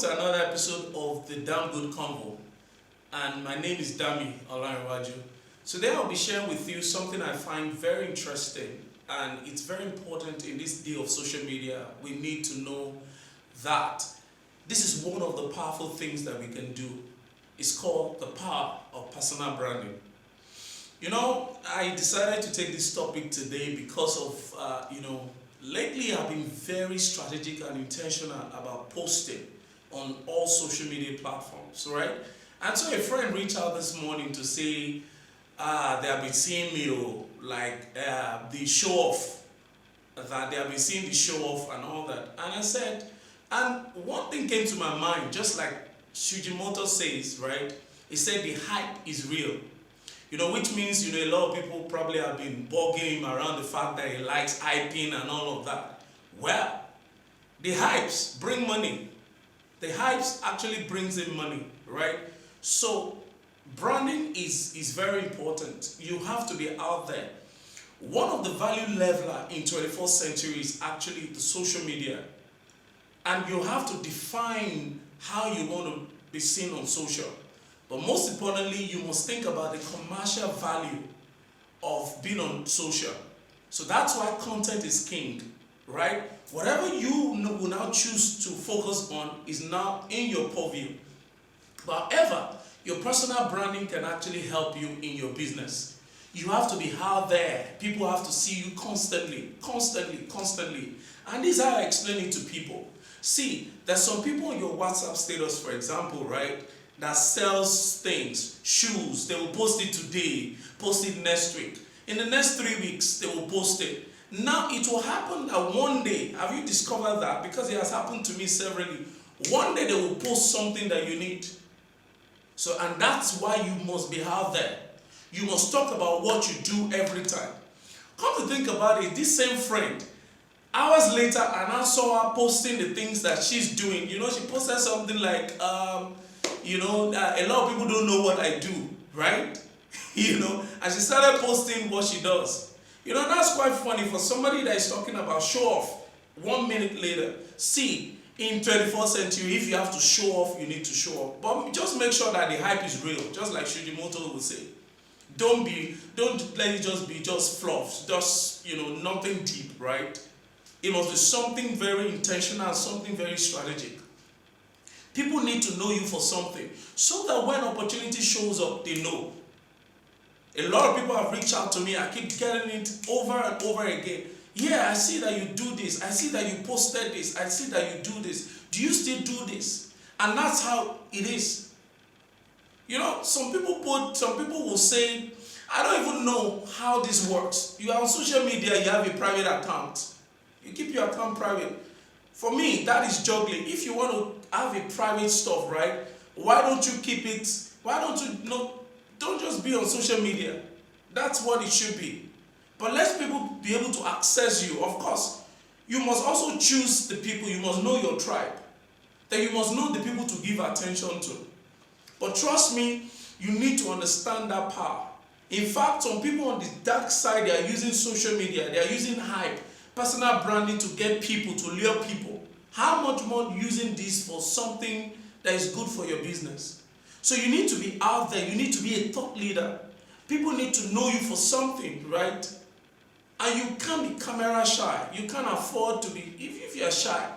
to another episode of the Damn Good Convo. And my name is Dami Olanrewaju. Today I'll be sharing with you something I find very interesting, and it's very important in this day of social media. We need to know that this is one of the powerful things that we can do. It's called the power of personal branding. You know, I decided to take this topic today because of, lately I've been very strategic and intentional about posting on all social media platforms, right? And so a friend reached out this morning to say they have been seeing me, the show off, that they have been seeing the show off and all that. And I said, and one thing came to my mind, just like Shujimoto says, right? He said the hype is real. Which means, a lot of people probably have been bugging him around the fact that he likes hyping and all of that. Well, the hypes bring money. The hypes actually brings in money, right? So, branding is very important. You have to be out there. One of the value leveler in 21st century is actually the social media. And you have to define how you want to be seen on social. But most importantly, you must think about the commercial value of being on social. So that's why content is king, right? Whatever you will now choose to focus on is now in your purview. However, your personal branding can actually help you in your business. You have to be out there. People have to see you constantly. And this is how I explain it to people. See, there's some people on your WhatsApp status, for example, right, that sells things, shoes. They will post it today, post it next week. In the next 3 weeks, they will post it. Now, it will happen that one day, have you discovered that? Because it has happened to me severally. One day, they will post something that you need. So, and that's why you must be out there. You must talk about what you do every time. Come to think about it, this same friend, hours later, and I saw her posting the things that she's doing. She posted something like, a lot of people don't know what I do, right? And she started posting what she does. That's quite funny for somebody that is talking about show off 1 minute later. See, in 21st century, if you have to show off, you need to show off. But just make sure that the hype is real, just like Shujimoto would say. Don't let it just be just fluff, just, nothing deep, right? It must be something very intentional, something very strategic. People need to know you for something so that when opportunity shows up, they know. A lot of people have reached out to me. I keep getting it over and over again. Yeah, I see that you do this. I see that you posted this. I see that you do this. Do you still do this? And that's how it is. Some people will say, I don't even know how this works. You are on social media, you have a private account. You keep your account private. For me, that is juggling. If you want to have a private stuff, right? Why don't you keep it? Why don't you don't just be on social media. That's what it should be. But let people be able to access you. Of course, you must also choose the people. You must know your tribe. Then you must know the people to give attention to. But trust me, you need to understand that power. In fact, some people on the dark side, they are using social media. They are using hype, personal branding to get people, to lure people. How much more using this for something that is good for your business? So you need to be out there. You need to be a thought leader. People need to know you for something, right? And you can't be camera shy. You can't afford to be, if you're shy.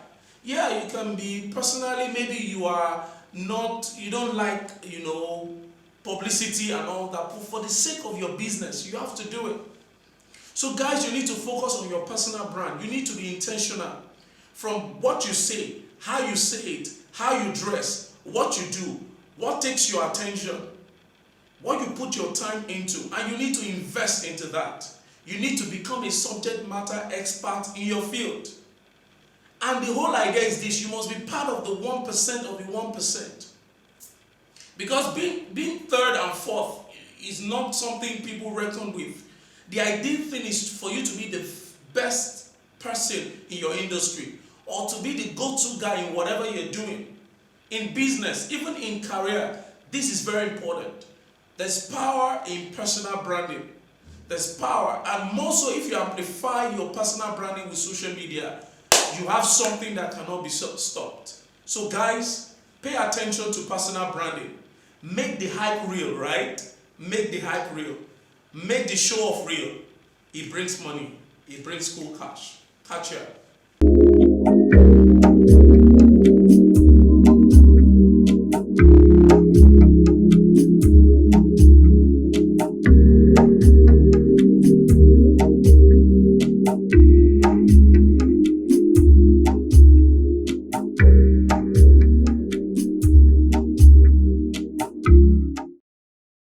Yeah, you can be personally, maybe you don't like, publicity and all that. But for the sake of your business, you have to do it. So guys, you need to focus on your personal brand. You need to be intentional. From what you say, how you say it, how you dress, what you do, what takes your attention, what you put your time into, and you need to invest into that. You need to become a subject matter expert in your field. And the whole idea is this: you must be part of the 1% of the 1%. Because being third and fourth is not something people reckon with. The ideal thing is for you to be the best person in your industry, or to be the go-to guy in whatever you're doing. In business, even in career, this is very important. There's power in personal branding. There's power. And more so if you amplify your personal branding with social media, you have something that cannot be stopped. So guys, Pay attention to personal branding. Make the hype real, right? Make the hype real. Make the show off real. It brings money. It brings cool cash. Catch ya.